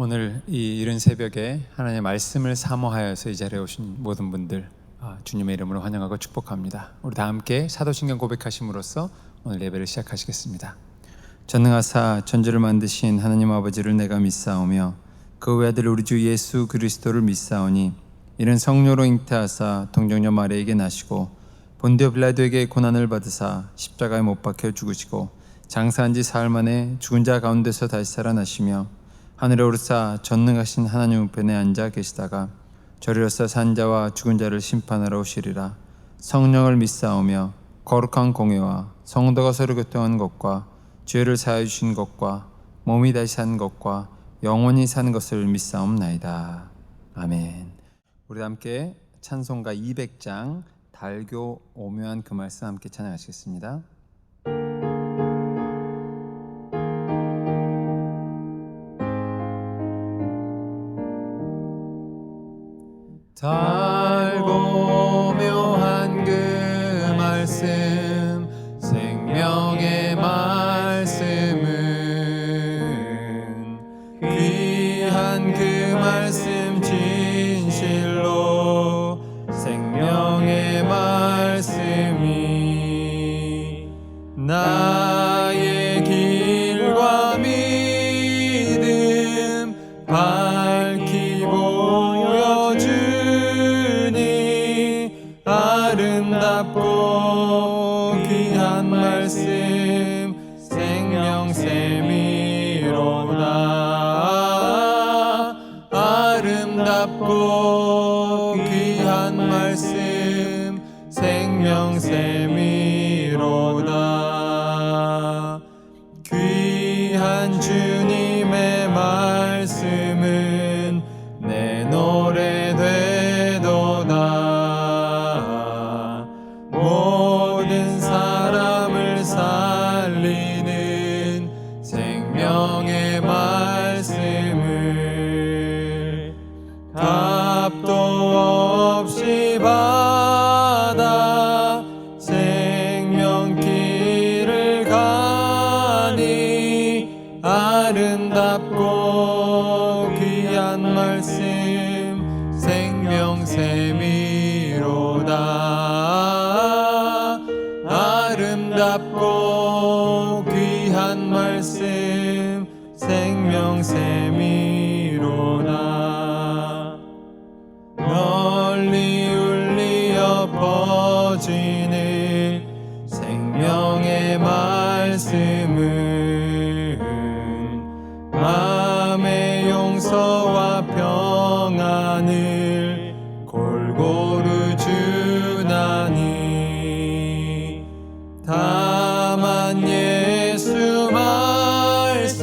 오늘 이 이른 새벽에 하나님의 말씀을 사모하여서 이 자리에 오신 모든 분들 주님의 이름으로 환영하고 축복합니다. 우리 다 함께 사도신경 고백하심으로써 오늘 예배를 시작하시겠습니다. 전능하사 천지를 만드신 하나님 아버지를 내가 믿사오며 그 외아들 우리 주 예수 그리스도를 믿사오니 이는 성령으로 잉태하사 동정녀 마리아에게 나시고 본디오 빌라도에게 고난을 받으사 십자가에 못 박혀 죽으시고 장사한 지 사흘 만에 죽은 자 가운데서 다시 살아나시며 하늘에 오르사 전능하신 하나님 우편에 앉아 계시다가 저리로서 산 자와 죽은 자를 심판하러 오시리라. 성령을 믿사오며 거룩한 공회와 성도가 서로 교통한 것과 죄를 사하여 주신 것과 몸이 다시 산 것과 영원히 산 것을 믿사옵나이다. 아멘. 우리 함께 찬송가 200장 달교 오묘한 그 말씀 함께 찬양하시겠습니다. 달고 묘한 그 말씀 생명의 말씀은 귀한 그 말씀 진실로 생명의 말씀이 나의 길과 믿음 밝히 아름답고 귀한 말씀 생명샘이로다. 아름답고 귀한 말씀 생명샘이로다. 귀한 주님의 말씀은 내 노래 되도다. 모든 사람을 살리는 생명의 말씀을 값도 없이 받아 생명길을 가니 아름답고 귀한 말씀 생명샘이로다. 아름답고 귀한 말씀 생명샘이로다. 널리 울리어 퍼지는 생명의 말씀은 마음의 용서와 평안을 골고루 주나니 다만 예수 말씀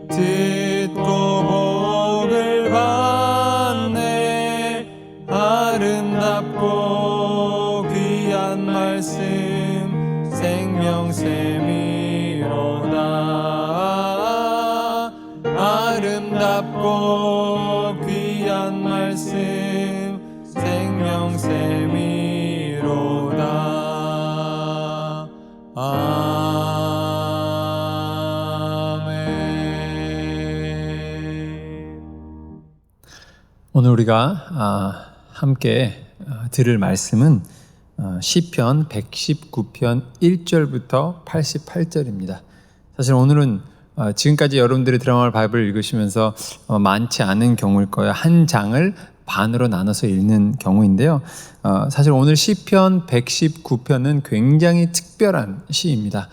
듣고 복을 받네. 아름답고 귀한 말씀 생명샘이로다. 아름답고 귀한 말씀 생명샘이로다. 아멘. 오늘 우리가 함께 들을 말씀은 시편 119편 1절부터 88절입니다. 사실 오늘은 지금까지 여러분들이 드라마 바이블을 읽으시면서 많지 않은 경우일 거예요. 한 장을 반으로 나눠서 읽는 경우인데요. 사실 오늘 시편 119편은 굉장히 특별한 시입니다.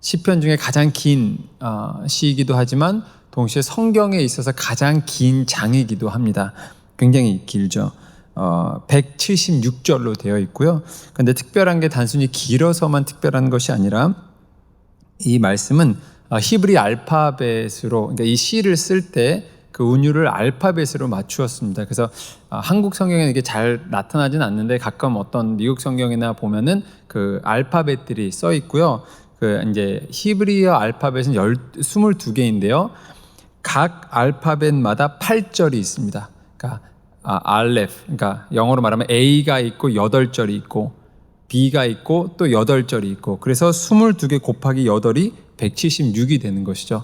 시편 중에 가장 긴 시이기도 하지만 동시에 성경에 있어서 가장 긴 장이기도 합니다. 굉장히 길죠. 176절로 되어 있고요. 그런데 특별한 게 단순히 길어서만 특별한 것이 아니라 이 말씀은 히브리 알파벳으로, 그러니까 이 시를 쓸 때 그 운율을 알파벳으로 맞추었습니다. 그래서 한국 성경에는 이게 잘 나타나진 않는데 가끔 어떤 미국 성경이나 보면은 그 알파벳들이 써 있고요. 그 이제 히브리어 알파벳은 22개인데요. 각 알파벳마다 8절이 있습니다. 그러니까 알레프, 그러니까 영어로 말하면 A가 있고 8절이 있고 B가 있고 또 8절이 있고, 그래서 22개 곱하기 8이 176이 되는 것이죠.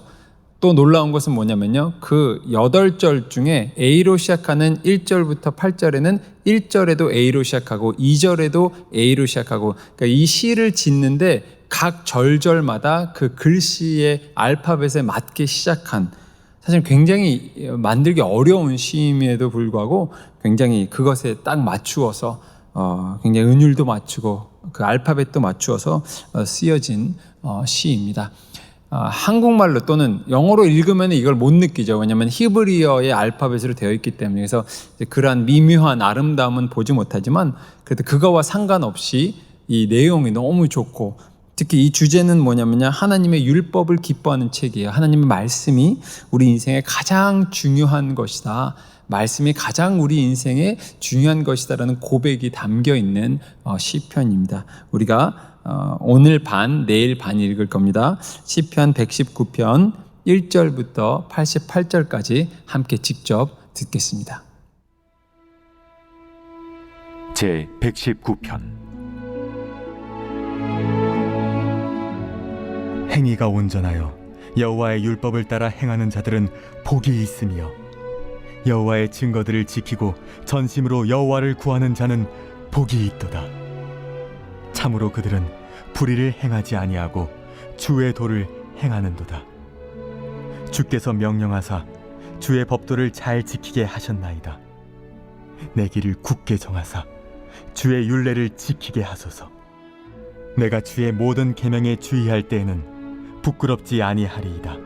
또 놀라운 것은 뭐냐면요, 그 8절 중에 A로 시작하는 1절부터 8절에는 1절에도 A로 시작하고 2절에도 A로 시작하고, 그러니까 이 시를 짓는데 각 절절마다 그 글씨의 알파벳에 맞게 시작한, 사실 굉장히 만들기 어려운 시임에도 불구하고 굉장히 그것에 딱 맞추어서 굉장히 은율도 맞추고 그 알파벳도 맞추어서 쓰여진 시입니다. 한국말로 또는 영어로 읽으면 이걸 못 느끼죠. 왜냐하면 히브리어의 알파벳으로 되어 있기 때문에. 그래서 그러한 미묘한 아름다움은 보지 못하지만 그래도 그거와 상관없이 이 내용이 너무 좋고, 특히 이 주제는 뭐냐면요, 하나님의 율법을 기뻐하는 책이에요. 하나님의 말씀이 우리 인생에 가장 중요한 것이다, 말씀이 가장 우리 인생에 중요한 것이다라는 고백이 담겨 있는 시편입니다. 우리가 오늘 반, 내일 반 읽을 겁니다. 시편 119편 1절부터 88절까지 함께 직접 듣겠습니다. 제 119편. 행위가 온전하여 여호와의 율법을 따라 행하는 자들은 복이 있으며, 여호와의 증거들을 지키고 전심으로 여호와를 구하는 자는 복이 있도다. 참으로 그들은 불의를 행하지 아니하고 주의 도를 행하는도다. 주께서 명령하사 주의 법도를 잘 지키게 하셨나이다. 내 길을 굳게 정하사 주의 율례를 지키게 하소서. 내가 주의 모든 계명에 주의할 때에는 부끄럽지 아니하리이다.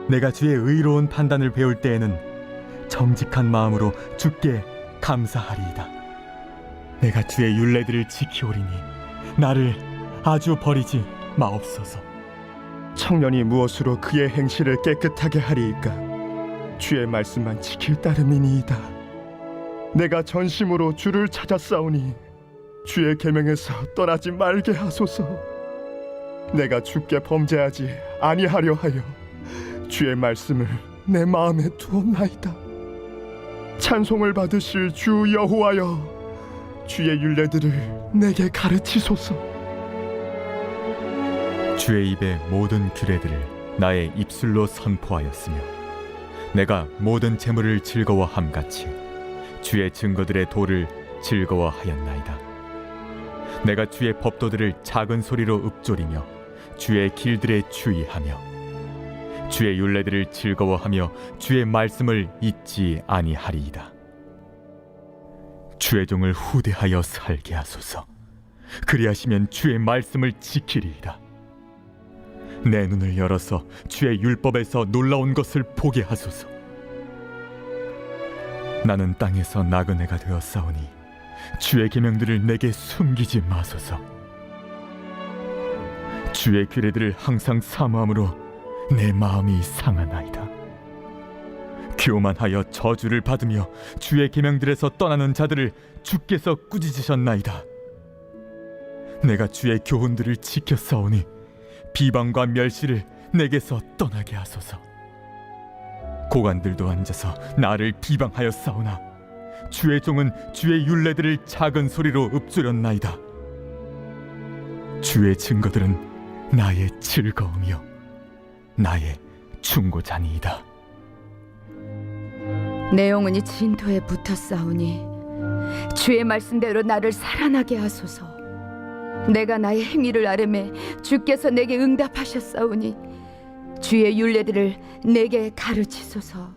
내가 주의 의로운 판단을 배울 때에는 정직한 마음으로 주께 감사하리이다. 내가 주의 율례들을 지키오리니 나를 아주 버리지 마옵소서. 청년이 무엇으로 그의 행실을 깨끗하게 하리이까? 주의 말씀만 지킬 따름이니이다. 내가 전심으로 주를 찾았사오니 주의 계명에서 떠나지 말게 하소서. 내가 주께 범죄하지 아니하려 하여 주의 말씀을 내 마음에 두었나이다. 찬송을 받으실 주 여호와여, 주의 율례들을 내게 가르치소서. 주의 입의 모든 규례들을 나의 입술로 선포하였으며, 내가 모든 재물을 즐거워함같이 주의 증거들의 도를 즐거워하였나이다. 내가 주의 법도들을 작은 소리로 읊조리며 주의 길들에 주의하며 주의 율례들을 즐거워하며 주의 말씀을 잊지 아니하리이다. 주의 종을 후대하여 살게 하소서. 그리하시면 주의 말씀을 지키리이다. 내 눈을 열어서 주의 율법에서 놀라운 것을 보게 하소서. 나는 땅에서 나그네가 되었사오니 주의 계명들을 내게 숨기지 마소서. 주의 규례들을 항상 사모함으로 내 마음이 상하나이다. 교만하여 저주를 받으며 주의 계명들에서 떠나는 자들을 주께서 꾸짖으셨나이다. 내가 주의 교훈들을 지켰사오니 비방과 멸시를 내게서 떠나게 하소서. 고관들도 앉아서 나를 비방하였사오나 주의 종은 주의 율례들을 작은 소리로 읊조렸나이다. 주의 증거들은 나의 즐거움이요 나의 충고자니이다. 내 영혼이 진토에 붙어 싸우니 주의 말씀대로 나를 살아나게 하소서. 내가 나의 행위를 아뢰매 주께서 내게 응답하셨사오니 주의 율례들을 내게 가르치소서.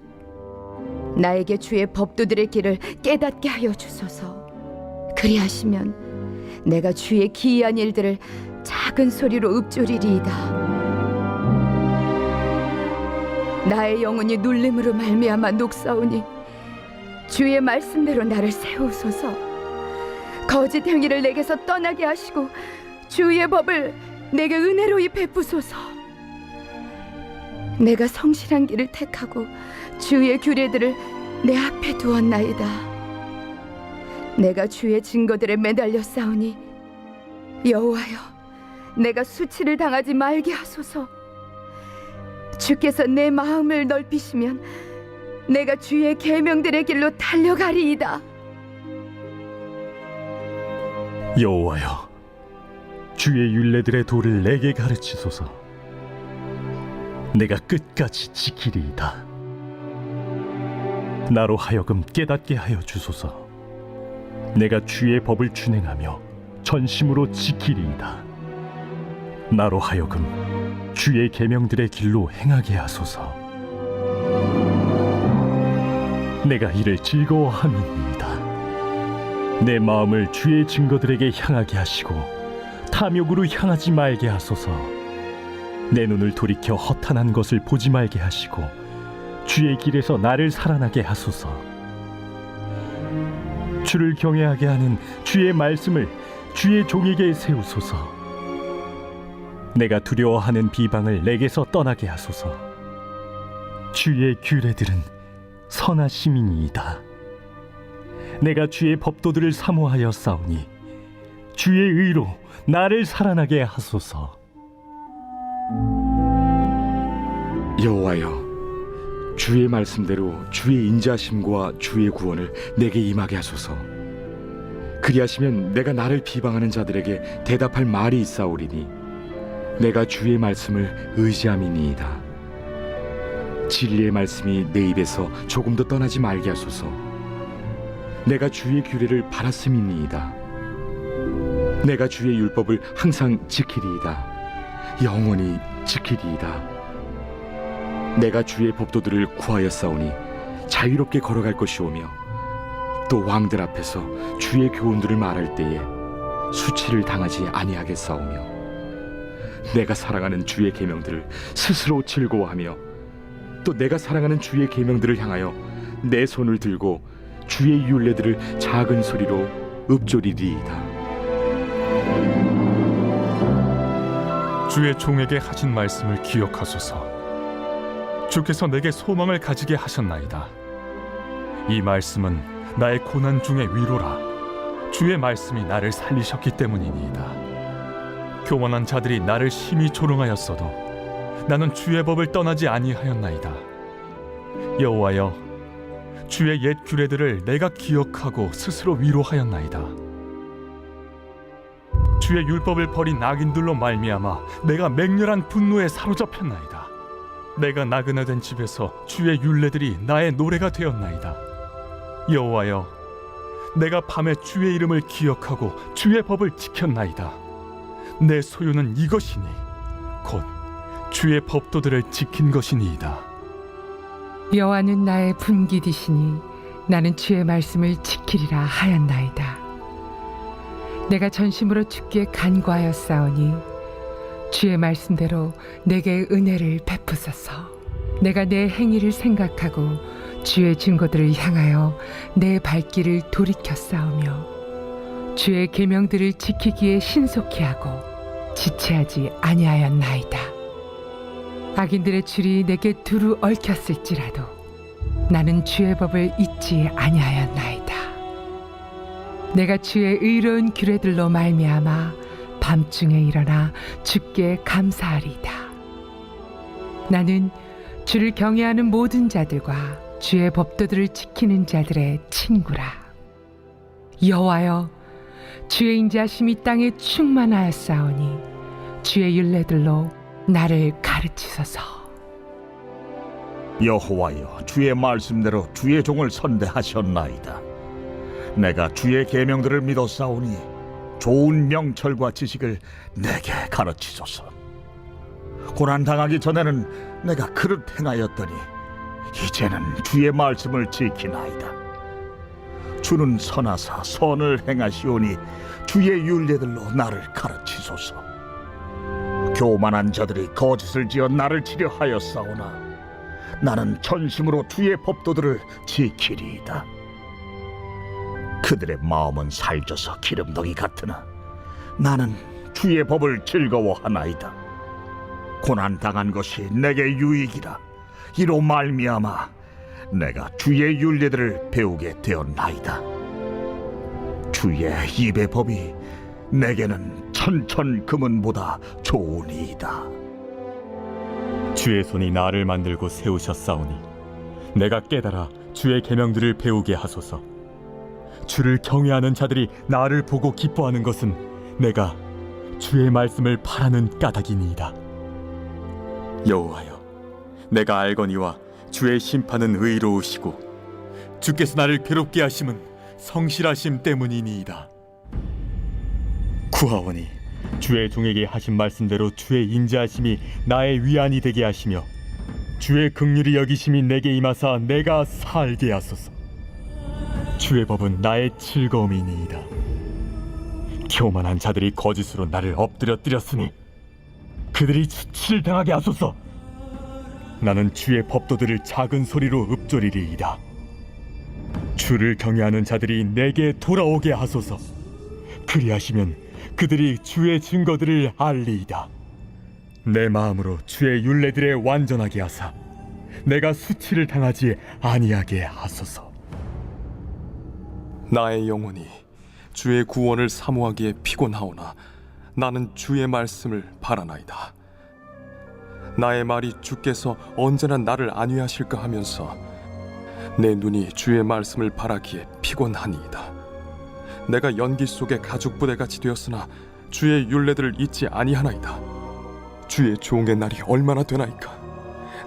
나에게 주의 법도들의 길을 깨닫게 하여 주소서. 그리하시면 내가 주의 기이한 일들을 작은 소리로 읊조리리이다. 나의 영혼이 눌림으로 말미암아 녹사오니 주의 말씀대로 나를 세우소서. 거짓 행위를 내게서 떠나게 하시고 주의 법을 내게 은혜로이 베푸소서. 내가 성실한 길을 택하고 주의 규례들을 내 앞에 두었나이다. 내가 주의 증거들에 매달려 싸우니 여호와여, 내가 수치를 당하지 말게 하소서. 주께서 내 마음을 넓히시면 내가 주의 계명들의 길로 달려가리이다. 여호와여, 주의 율례들의 도를 내게 가르치소서. 내가 끝까지 지키리이다. 나로 하여금 깨닫게 하여 주소서. 내가 주의 법을 준행하며 전심으로 지키리이다. 나로 하여금 주의 계명들의 길로 행하게 하소서. 내가 이를 즐거워함이니이다. 내 마음을 주의 증거들에게 향하게 하시고 탐욕으로 향하지 말게 하소서. 내 눈을 돌이켜 허탄한 것을 보지 말게 하시고 주의 길에서 나를 살아나게 하소서. 주를 경외하게 하는 주의 말씀을 주의 종에게 세우소서. 내가 두려워하는 비방을 내게서 떠나게 하소서. 주의 규례들은 선하심이니이다. 내가 주의 법도들을 사모하여 싸우니 주의 의로 나를 살아나게 하소서. 여호와여, 주의 말씀대로 주의 인자하심과 주의 구원을 내게 임하게 하소서. 그리하시면 내가 나를 비방하는 자들에게 대답할 말이 있사오리니 내가 주의 말씀을 의지함이니이다. 진리의 말씀이 내 입에서 조금도 떠나지 말게 하소서. 내가 주의 규례를 바랐음이니이다. 내가 주의 율법을 항상 지키리이다. 영원히 지키리이다. 내가 주의 법도들을 구하여 싸우니 자유롭게 걸어갈 것이오며 또 왕들 앞에서 주의 교훈들을 말할 때에 수치를 당하지 아니하겠사오며 내가 사랑하는 주의 계명들을 스스로 즐거워하며 또 내가 사랑하는 주의 계명들을 향하여 내 손을 들고 주의 율례들을 작은 소리로 읊조리리이다. 주의 종에게 하신 말씀을 기억하소서. 주께서 내게 소망을 가지게 하셨나이다. 이 말씀은 나의 고난 중의 위로라. 주의 말씀이 나를 살리셨기 때문이니이다. 교만한 자들이 나를 심히 조롱하였어도 나는 주의 법을 떠나지 아니하였나이다. 여호와여, 주의 옛 규례들을 내가 기억하고 스스로 위로하였나이다. 주의 율법을 버린 악인들로 말미암아 내가 맹렬한 분노에 사로잡혔나이다. 내가 나그네된 집에서 주의 율례들이 나의 노래가 되었나이다. 여호와여, 내가 밤에 주의 이름을 기억하고 주의 법을 지켰나이다. 내 소유는 이것이니 곧 주의 법도들을 지킨 것이니이다. 여호와는 나의 분깃이시니 나는 주의 말씀을 지키리라 하였나이다. 내가 전심으로 주께 간구하였사오니 주의 말씀대로 내게 은혜를 베푸소서. 내가 내 행위를 생각하고 주의 증거들을 향하여 내 발길을 돌이켰사오며 주의 계명들을 지키기에 신속히 하고 지체하지 아니하였나이다. 악인들의 줄이 내게 두루 얽혔을지라도 나는 주의 법을 잊지 아니하였나이다. 내가 주의 의로운 규례들로 말미암아 밤중에 일어나 주께 감사하리이다. 나는 주를 경외하는 모든 자들과 주의 법도들을 지키는 자들의 친구라. 여호와여, 주의 인자하심이 땅에 충만하였사오니 주의 율례들로 나를 가르치소서. 여호와여, 주의 말씀대로 주의 종을 선대하셨나이다. 내가 주의 계명들을 믿었사오니 좋은 명철과 지식을 내게 가르치소서. 고난 당하기 전에는 내가 그릇 행하였더니 이제는 주의 말씀을 지키나이다. 주는 선하사 선을 행하시오니 주의 율례들로 나를 가르치소서. 교만한 자들이 거짓을 지어 나를 치려하였사오나 나는 전심으로 주의 법도들을 지키리이다. 그들의 마음은 살쪄서 기름덩이 같으나 나는 주의 법을 즐거워하나이다. 고난 당한 것이 내게 유익이라. 이로 말미암아 내가 주의 율례들을 배우게 되었나이다. 주의 입의 법이 내게는 천천 금은보다 좋으니이다. 주의 손이 나를 만들고 세우셨사오니 내가 깨달아 주의 계명들을 배우게 하소서. 주를 경외하는 자들이 나를 보고 기뻐하는 것은 내가 주의 말씀을 바라는 까닭이니이다. 여호와여, 내가 알거니와 주의 심판은 의로우시고 주께서 나를 괴롭게 하심은 성실하심 때문이니이다. 구하오니 주의 종에게 하신 말씀대로 주의 인자하심이 나의 위안이 되게 하시며 주의 긍휼히 여기심이 내게 임하사 내가 살게 하소서. 주의 법은 나의 즐거움이니이다. 교만한 자들이 거짓으로 나를 엎드려뜨렸으니 그들이 수치를 당하게 하소서. 나는 주의 법도들을 작은 소리로 읊조리리이다. 주를 경외하는 자들이 내게 돌아오게 하소서. 그리하시면 그들이 주의 증거들을 알리이다. 내 마음으로 주의 율례들에 완전하게 하사 내가 수치를 당하지 아니하게 하소서. 나의 영혼이 주의 구원을 사모하기에 피곤하오나 나는 주의 말씀을 바라나이다. 나의 말이 주께서 언제나 나를 안위하실까 하면서 내 눈이 주의 말씀을 바라기에 피곤하니이다. 내가 연기 속에 가죽 부대같이 되었으나 주의 율례들을 잊지 아니하나이다. 주의 종의 날이 얼마나 되나이까?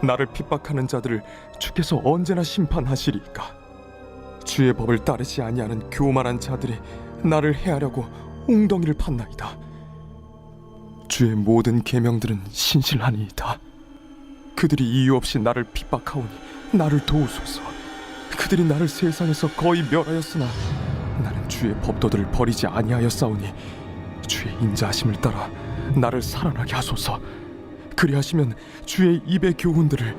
나를 핍박하는 자들을 주께서 언제나 심판하시리이까? 주의 법을 따르지 아니하는 교만한 자들이 나를 해하려고 웅덩이를 팠나이다. 주의 모든 계명들은 신실하니이다. 그들이 이유 없이 나를 핍박하오니 나를 도우소서. 그들이 나를 세상에서 거의 멸하였으나 나는 주의 법도들을 버리지 아니하였사오니 주의 인자하심을 따라 나를 살아나게 하소서. 그리하시면 주의 입의 교훈들을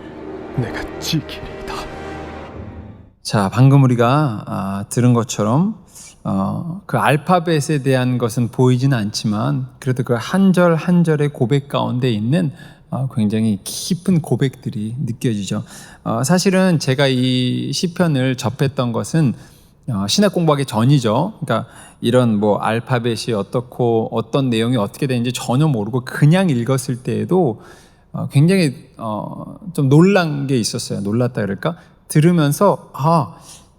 내가 지키리이다. 자, 방금 우리가 들은 것처럼 그 알파벳에 대한 것은 보이지는 않지만 그래도 그 한 절 한 절의 고백 가운데 있는 굉장히 깊은 고백들이 느껴지죠. 사실은 제가 이 시편을 접했던 것은 신학 공부하기 전이죠. 그러니까 이런 뭐 알파벳이 어떻고 어떤 내용이 어떻게 되는지 전혀 모르고 그냥 읽었을 때에도 굉장히 좀 놀란 게 있었어요. 놀랐다 그럴까? 들으면서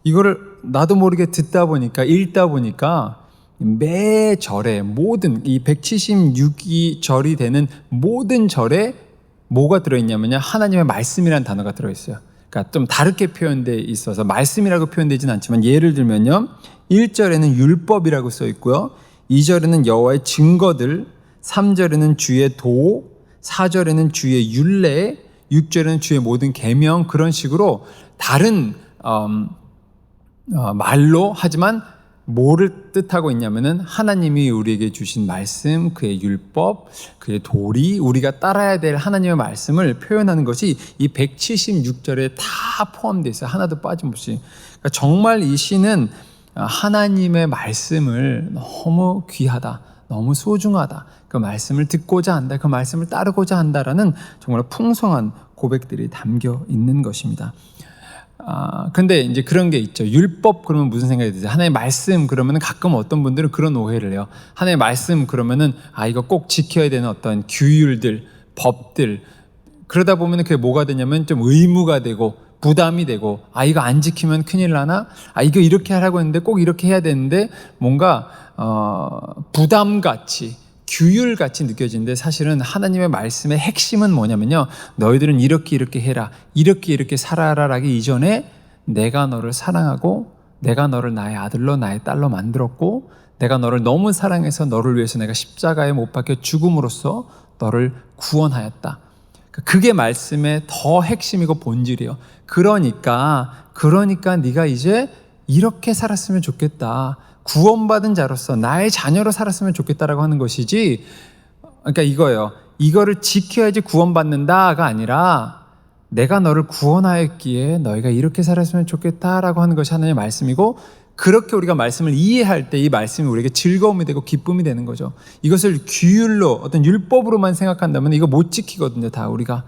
이거를 나도 모르게 듣다 보니까 읽다 보니까 매 절에 모든 이 176이 절이 되는 모든 절에 뭐가 들어있냐면요, 하나님의 말씀이라는 단어가 들어있어요. 그러니까 좀 다르게 표현되어 있어서 말씀이라고 표현되진 않지만 예를 들면요, 1절에는 율법이라고 써 있고요, 2절에는 여호와의 증거들, 3절에는 주의 도, 4절에는 주의 율례, 6절에는 주의 모든 계명, 그런 식으로 다른 말로 하지만 뭐를 뜻하고 있냐면은 하나님이 우리에게 주신 말씀, 그의 율법, 그의 도리, 우리가 따라야 될 하나님의 말씀을 표현하는 것이 이 176절에 다 포함되어 있어요. 하나도 빠짐없이. 그러니까 정말 이 시는 하나님의 말씀을 너무 귀하다, 너무 소중하다, 그 말씀을 듣고자 한다, 그 말씀을 따르고자 한다라는 정말 풍성한 고백들이 담겨 있는 것입니다. 근데 이제 그런 게 있죠. 율법 그러면 무슨 생각이 드세요? 하나님의 말씀 그러면은 가끔 어떤 분들은 그런 오해를 해요. 하나님의 말씀 그러면은 이거 꼭 지켜야 되는 어떤 규율들, 법들, 그러다 보면은 그게 뭐가 되냐면 좀 의무가 되고 부담이 되고 이거 안 지키면 큰일 나나? 이거 이렇게 하라고 했는데 꼭 이렇게 해야 되는데 뭔가 부담같이, 규율같이 느껴지는데 사실은 하나님의 말씀의 핵심은 뭐냐면요, 너희들은 이렇게 이렇게 해라, 이렇게 이렇게 살아라라기 이전에 내가 너를 사랑하고 내가 너를 나의 아들로 나의 딸로 만들었고 내가 너를 너무 사랑해서 너를 위해서 내가 십자가에 못 박혀 죽음으로써 너를 구원하였다. 그게 말씀의 더 핵심이고 본질이에요. 그러니까 네가 이제 이렇게 살았으면 좋겠다, 구원받은 자로서 나의 자녀로 살았으면 좋겠다라고 하는 것이지, 그러니까 이거예요. 이거를 지켜야지 구원받는다가 아니라 내가 너를 구원하였기에 너희가 이렇게 살았으면 좋겠다라고 하는 것이 하나님의 말씀이고, 그렇게 우리가 말씀을 이해할 때 이 말씀이 우리에게 즐거움이 되고 기쁨이 되는 거죠. 이것을 규율로, 어떤 율법으로만 생각한다면 이거 못 지키거든요, 다 우리가.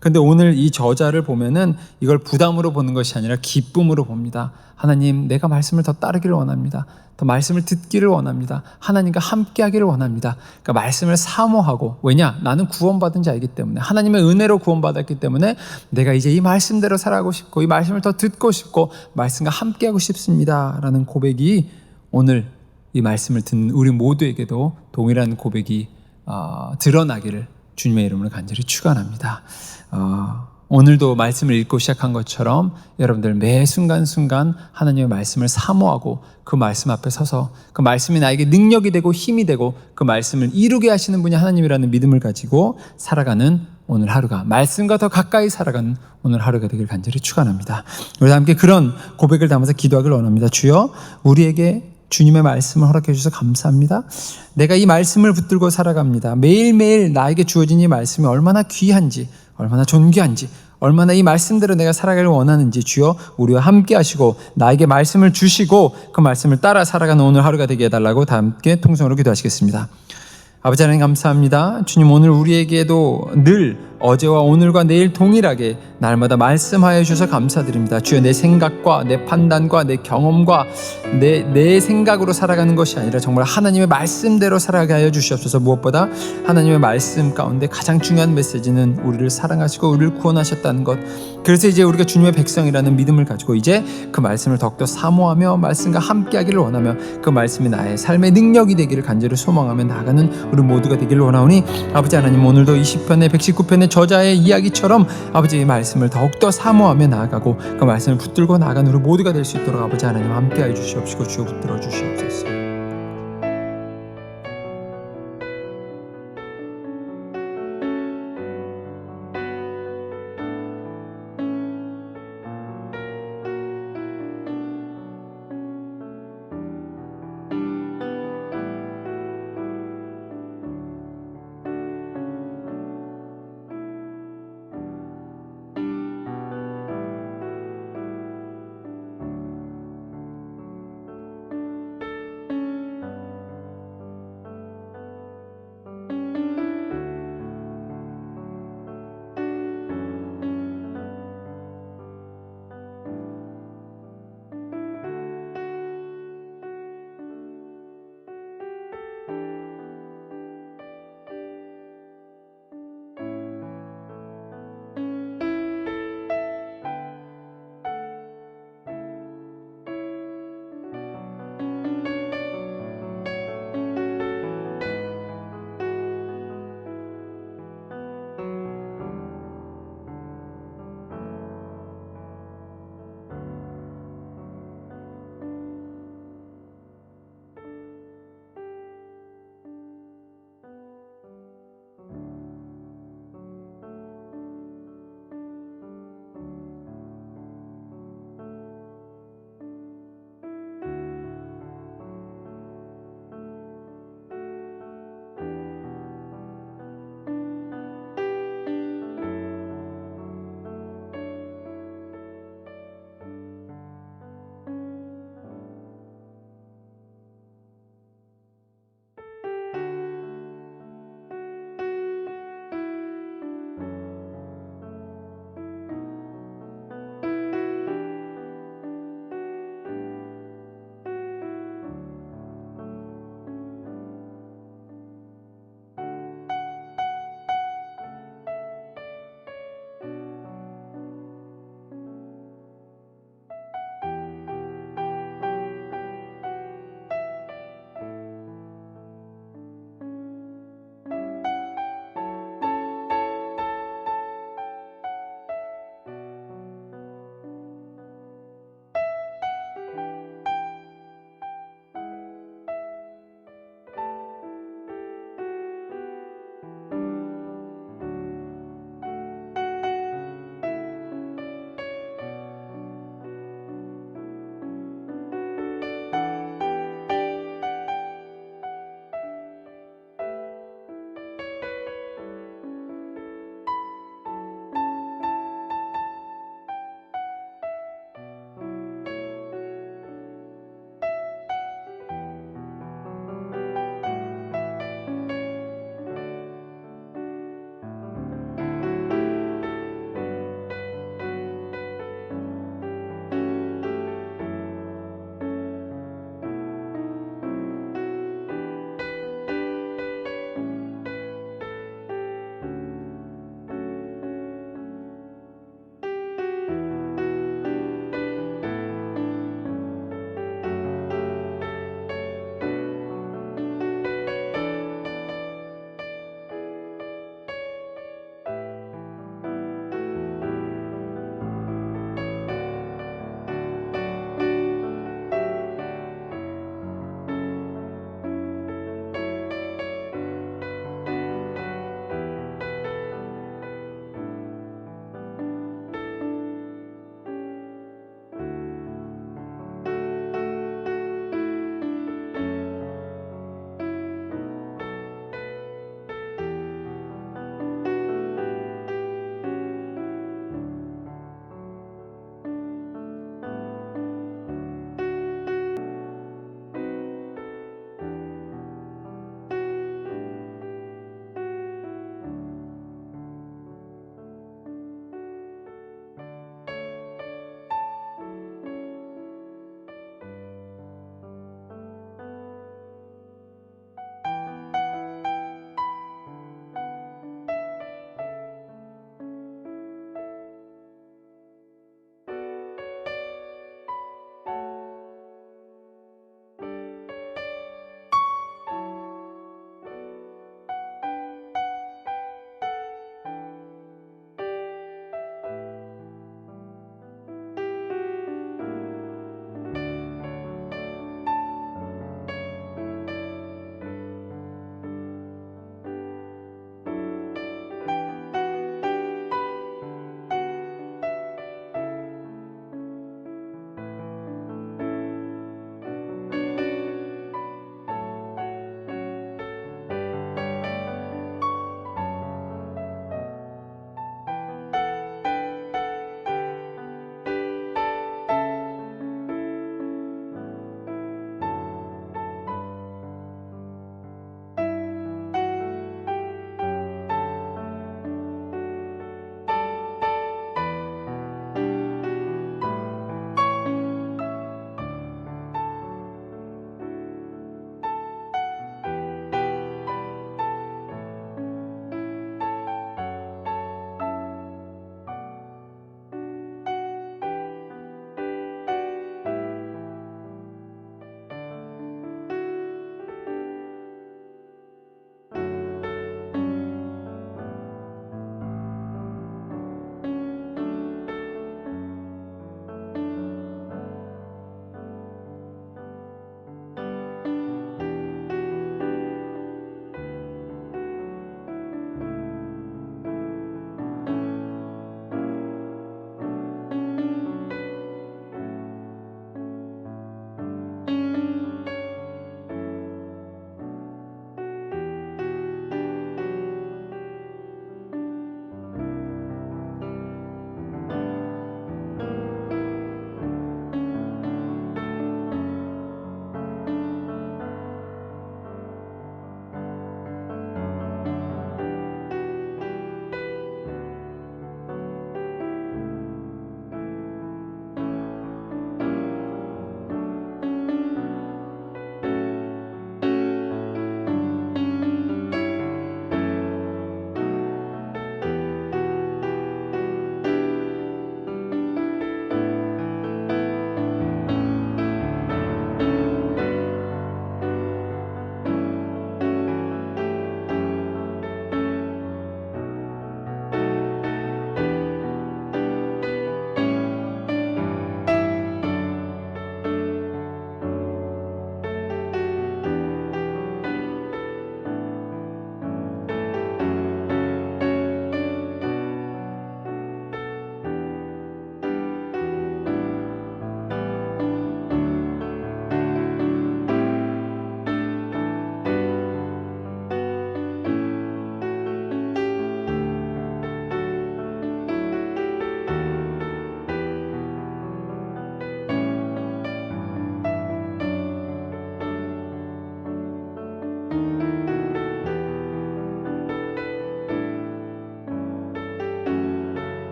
근데 오늘 이 저자를 보면은 이걸 부담으로 보는 것이 아니라 기쁨으로 봅니다. 하나님, 내가 말씀을 더 따르기를 원합니다. 더 말씀을 듣기를 원합니다. 하나님과 함께 하기를 원합니다. 그러니까 말씀을 사모하고, 왜냐? 나는 구원받은 자이기 때문에, 하나님의 은혜로 구원받았기 때문에 내가 이제 이 말씀대로 살아가고 싶고 이 말씀을 더 듣고 싶고 말씀과 함께 하고 싶습니다 라는 고백이 오늘 이 말씀을 듣는 우리 모두에게도 동일한 고백이 드러나기를 주님의 이름으로 간절히 축원합니다. 오늘도 말씀을 읽고 시작한 것처럼 여러분들 매 순간순간 하나님의 말씀을 사모하고 그 말씀 앞에 서서 그 말씀이 나에게 능력이 되고 힘이 되고 그 말씀을 이루게 하시는 분이 하나님이라는 믿음을 가지고 살아가는 오늘 하루가, 말씀과 더 가까이 살아가는 오늘 하루가 되길 간절히 축원합니다. 우리 함께 그런 고백을 담아서 기도하길 원합니다. 주여, 우리에게 주님의 말씀을 허락해 주셔서 감사합니다. 내가 이 말씀을 붙들고 살아갑니다. 매일매일 나에게 주어진 이 말씀이 얼마나 귀한지, 얼마나 존귀한지, 얼마나 이 말씀대로 내가 살아가길 원하는지 주여 우리와 함께 하시고 나에게 말씀을 주시고 그 말씀을 따라 살아가는 오늘 하루가 되게 해달라고 다 함께 통성으로 기도하시겠습니다. 아버지 하나님 감사합니다. 주님, 오늘 우리에게도 늘 어제와 오늘과 내일 동일하게 날마다 말씀하여 주셔서 감사드립니다. 주여, 내 생각과 내 판단과 내 경험과 내 생각으로 살아가는 것이 아니라 정말 하나님의 말씀대로 살아가게 하여 주시옵소서. 무엇보다 하나님의 말씀 가운데 가장 중요한 메시지는 우리를 사랑하시고 우리를 구원하셨다는 것. 그래서 이제 우리가 주님의 백성이라는 믿음을 가지고 이제 그 말씀을 더욱더 사모하며 말씀과 함께하기를 원하며 그 말씀이 나의 삶의 능력이 되기를 간절히 소망하며 나아가는 우리 모두가 되기를 원하오니 아버지 하나님, 오늘도 이 시편의 119편의 저자의 이야기처럼 아버지의 말씀을 더욱더 사모하며 나아가고 그 말씀을 붙들고 나아가는 우리 모두가 될 수 있도록 아버지 하나님 함께하여 주시옵시고 주여 붙들어 주시옵소서.